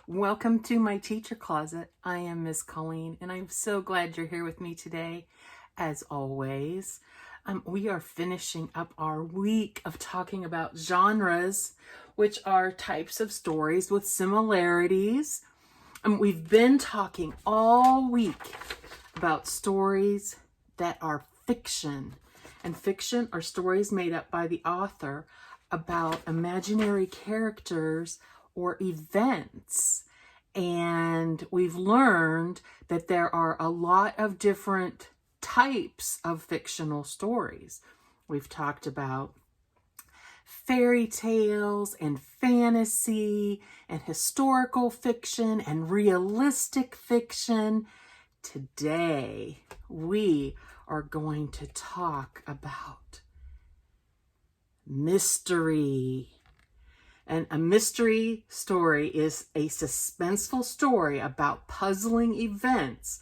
Welcome to my teacher closet. I am Miss Colleen, and I'm so glad you're here with me today. As always, we are finishing up our week of talking about genres, which are types of stories with similarities. We've been talking all week about stories that are fiction, and fiction are stories made up by the author about imaginary characters or events. And we've learned that there are a lot of different types of fictional stories. We've talked about fairy tales and fantasy and historical fiction and realistic fiction. Today, we are going to talk about mystery. And a mystery story is a suspenseful story about puzzling events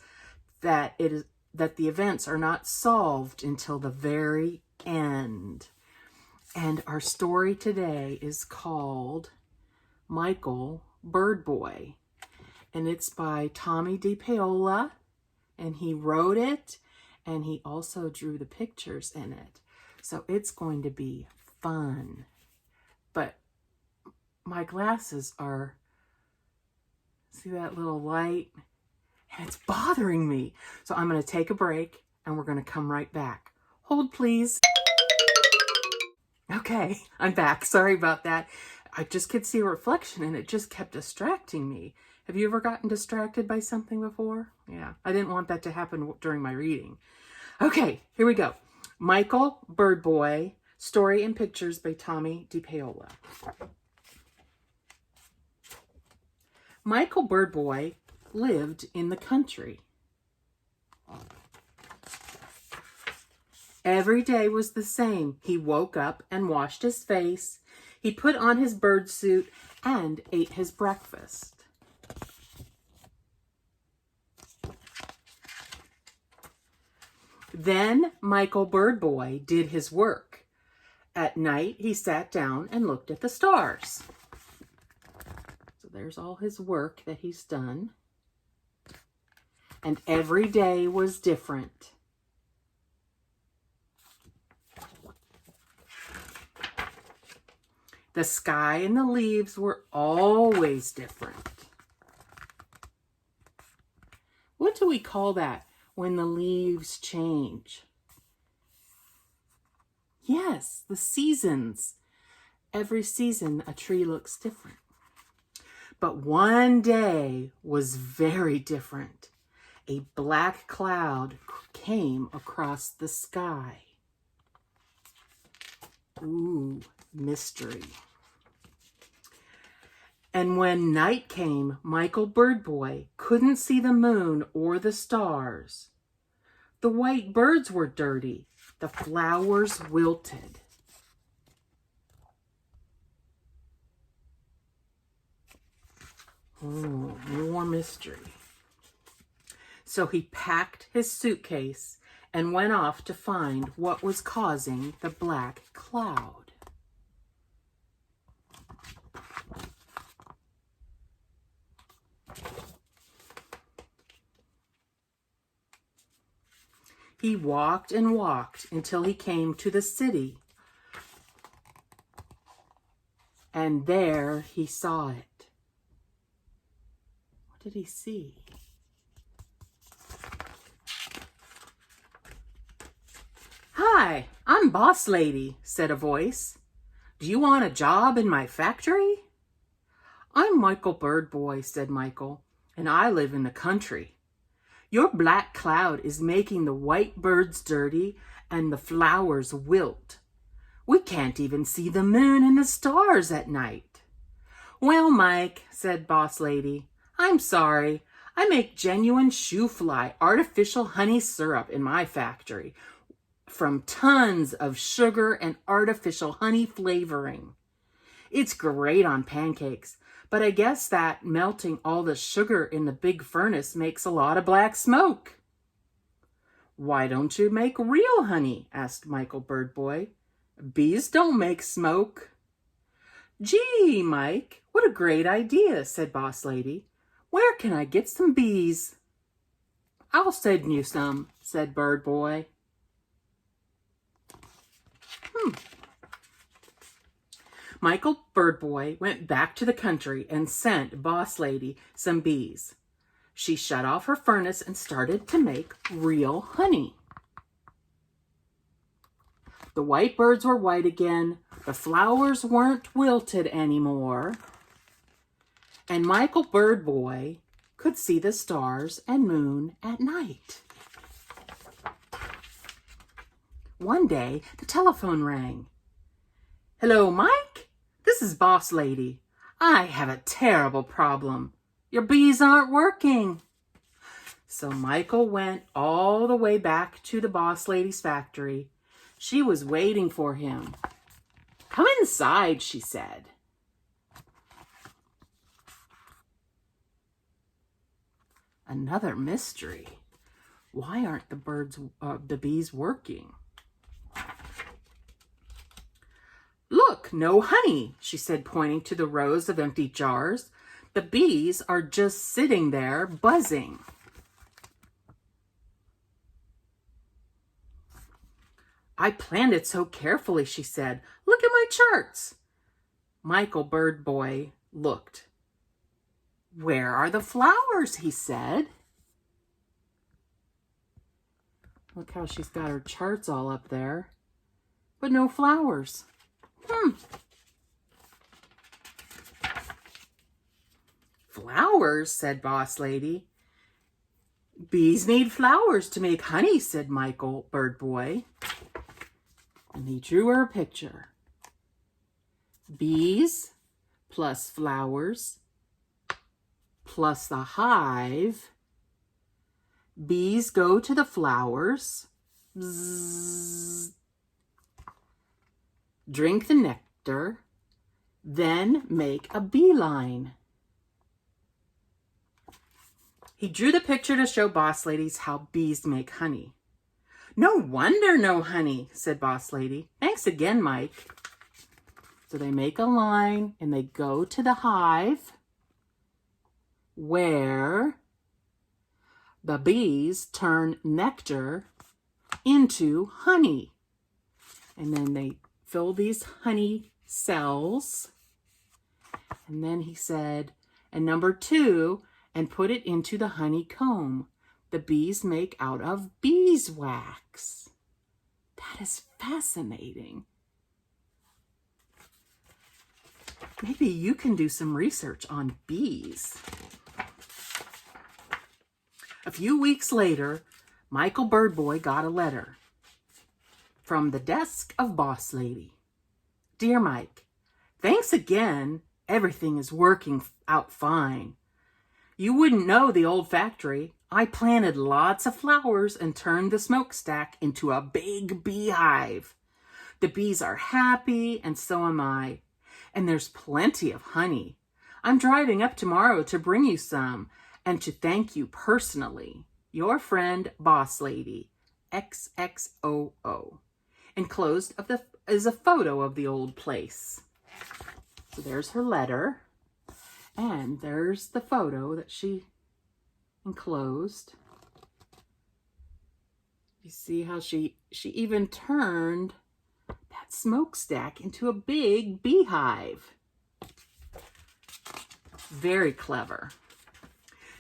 that the events are not solved until the very end. And our story today is called Michael Bird Boy. And it's by Tomie dePaola. And he wrote it, and he also drew the pictures in it. So it's going to be fun. But my glasses are, see that little light? And it's bothering me. So I'm going to take a break, and we're going to come right back. Hold, please. Okay, I'm back. Sorry about that. I just could see a reflection, and it just kept distracting me. Have you ever gotten distracted by something before? Yeah, I didn't want that to happen during my reading. Okay, here we go. Michael Bird Boy, Story and Pictures by Tomie dePaola. Michael Bird Boy lived in the country. Every day was the same. He woke up and washed his face. He put on his bird suit and ate his breakfast. Then Michael Bird Boy did his work. At night, he sat down and looked at the stars. So there's all his work that he's done. And every day was different. The sky and the leaves were always different. What do we call that when the leaves change? Yes, the seasons. Every season, a tree looks different. But one day was very different. A black cloud came across the sky. Ooh, mystery. And when night came, Michael Bird Boy couldn't see the moon or the stars. The white birds were dirty. The flowers wilted. Oh, more mystery. So he packed his suitcase and went off to find what was causing the black cloud. He walked and walked until he came to the city. And there he saw it. What did he see? "Hi, I'm Boss Lady," said a voice. "Do you want a job in my factory?" "I'm Michael Bird Boy," said Michael, "and I live in the country. Your black cloud is making the white birds dirty and the flowers wilt. We can't even see the moon and the stars at night." "Well, Mike," said Boss Lady, "I'm sorry. I make genuine shoe-fly artificial honey syrup in my factory from tons of sugar and artificial honey flavoring. It's great on pancakes, but I guess that melting all the sugar in the big furnace makes a lot of black smoke." "Why don't you make real honey?" asked Michael Bird Boy. "Bees don't make smoke." Gee, Mike, what a great idea, said Boss Lady. Where can I get some bees? I'll send you some, said Bird Boy. Michael Bird Boy went back to the country and sent Boss Lady some bees. She shut off her furnace and started to make real honey. The white birds were white again, the flowers weren't wilted anymore, and Michael Bird Boy could see the stars and moon at night. One day, the telephone rang. Hello, Mike? This is Boss Lady. I have a terrible problem. Your bees aren't working. So Michael went all the way back to the Boss Lady's factory. She was waiting for him. Come inside, she said. Another mystery. Why aren't the bees working? Look, no honey, she said, pointing to the rows of empty jars. The bees are just sitting there buzzing. I planned it so carefully, she said. Look at my charts. Michael Bird Boy looked. Where are the flowers? He said. Look how she's got her charts all up there, but no flowers. Flowers, said Boss Lady. Bees need flowers to make honey, said Michael Bird Boy. And he drew her a picture. Bees plus flowers plus the hive. Bees go to the flowers. Bzzz. Drink the nectar. Then make a beeline. He drew the picture to show Boss Ladies how bees make honey. No wonder no honey, said Boss Lady. Thanks again, Mike. So they make a line and they go to the hive where the bees turn nectar into honey. And then they fill these honey cells. And then he said, and number 2, and put it into the honeycomb the bees make out of beeswax. That is fascinating. Maybe you can do some research on bees. A few weeks later, Michael Bird Boy got a letter from the desk of Boss Lady. Dear Mike, thanks again. Everything is working out fine. You wouldn't know the old factory. I planted lots of flowers and turned the smokestack into a big beehive. The bees are happy and so am I. And there's plenty of honey. I'm driving up tomorrow to bring you some and to thank you personally. Your friend, Boss Lady, XXOO. Enclosed is a photo of the old place. So there's her letter. And there's the photo that she enclosed. You see how she even turned that smokestack into a big beehive. Very clever.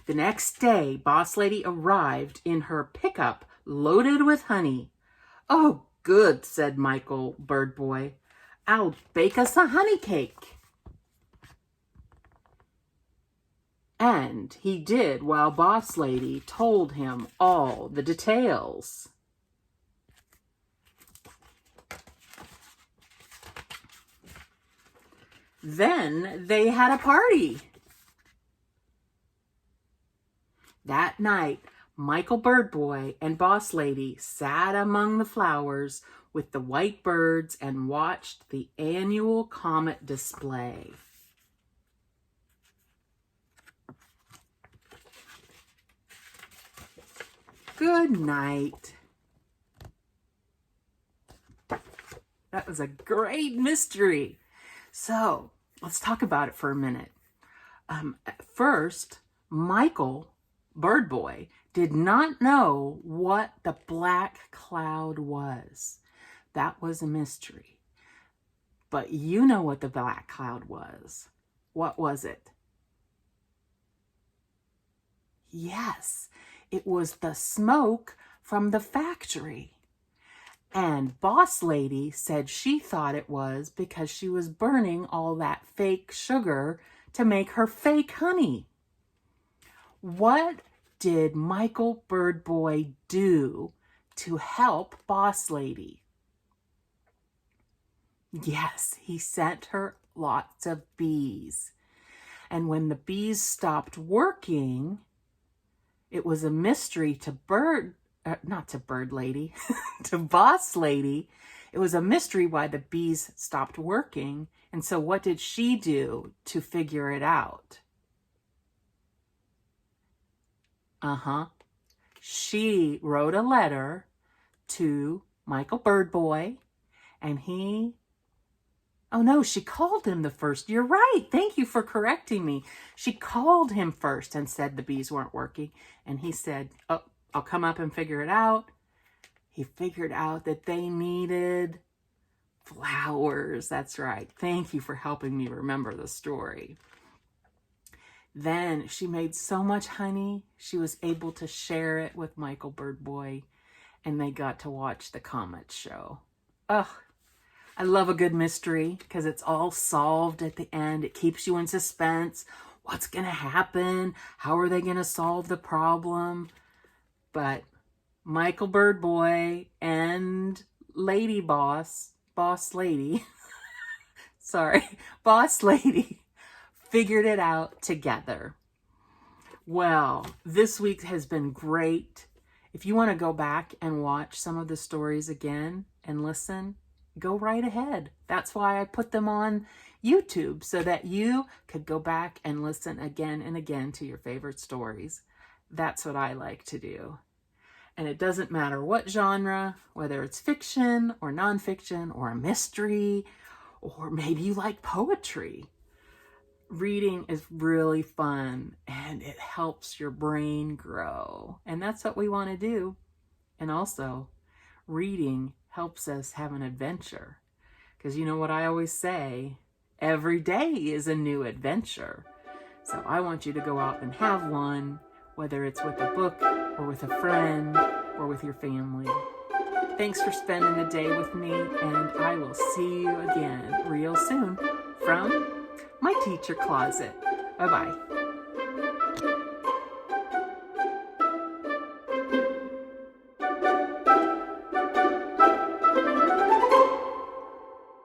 The next day, Boss Lady arrived in her pickup loaded with honey. Oh, good, said Michael Bird Boy. I'll bake us a honey cake. And he did while Boss Lady told him all the details. Then they had a party. That night, Michael Bird Boy and Boss Lady sat among the flowers with the white birds and watched the annual comet display. Good night. That was a great mystery. So, let's talk about it for a minute. At first, Michael, Bird Boy, did not know what the black cloud was. That was a mystery. But you know what the black cloud was. What was it? Yes, it was the smoke from the factory. And Boss Lady said she thought it was because she was burning all that fake sugar to make her fake honey. What did Michael Bird Boy do to help Boss Lady? Yes, he sent her lots of bees. And when the bees stopped working, it was a mystery to not to Bird Lady, to Boss Lady. It was a mystery why the bees stopped working. And so what did she do to figure it out? She wrote a letter to Michael Bird Boy, and oh no, she called him the first. You're right. Thank you for correcting me. She called him first and said the bees weren't working. And he said, oh, I'll come up and figure it out. He figured out that they needed flowers. That's right. Thank you for helping me remember the story. Then she made so much honey, she was able to share it with Michael Bird Boy, and they got to watch the comet show. Ugh. I love a good mystery because it's all solved at the end. It keeps you in suspense. What's going to happen? How are they going to solve the problem? But Michael Bird Boy and Lady Boss Lady, Boss Lady figured it out together. Well, this week has been great. If you want to go back and watch some of the stories again and listen, go right ahead. That's why I put them on YouTube, so that you could go back and listen again and again to your favorite stories. That's what I like to do. And it doesn't matter what genre, whether it's fiction or nonfiction or a mystery, or maybe you like poetry. Reading is really fun and it helps your brain grow. And that's what we want to do. And also, reading helps us have an adventure. Because you know what I always say, every day is a new adventure. So I want you to go out and have one, whether it's with a book or with a friend or with your family. Thanks for spending the day with me, and I will see you again real soon from my teacher closet. Bye-bye.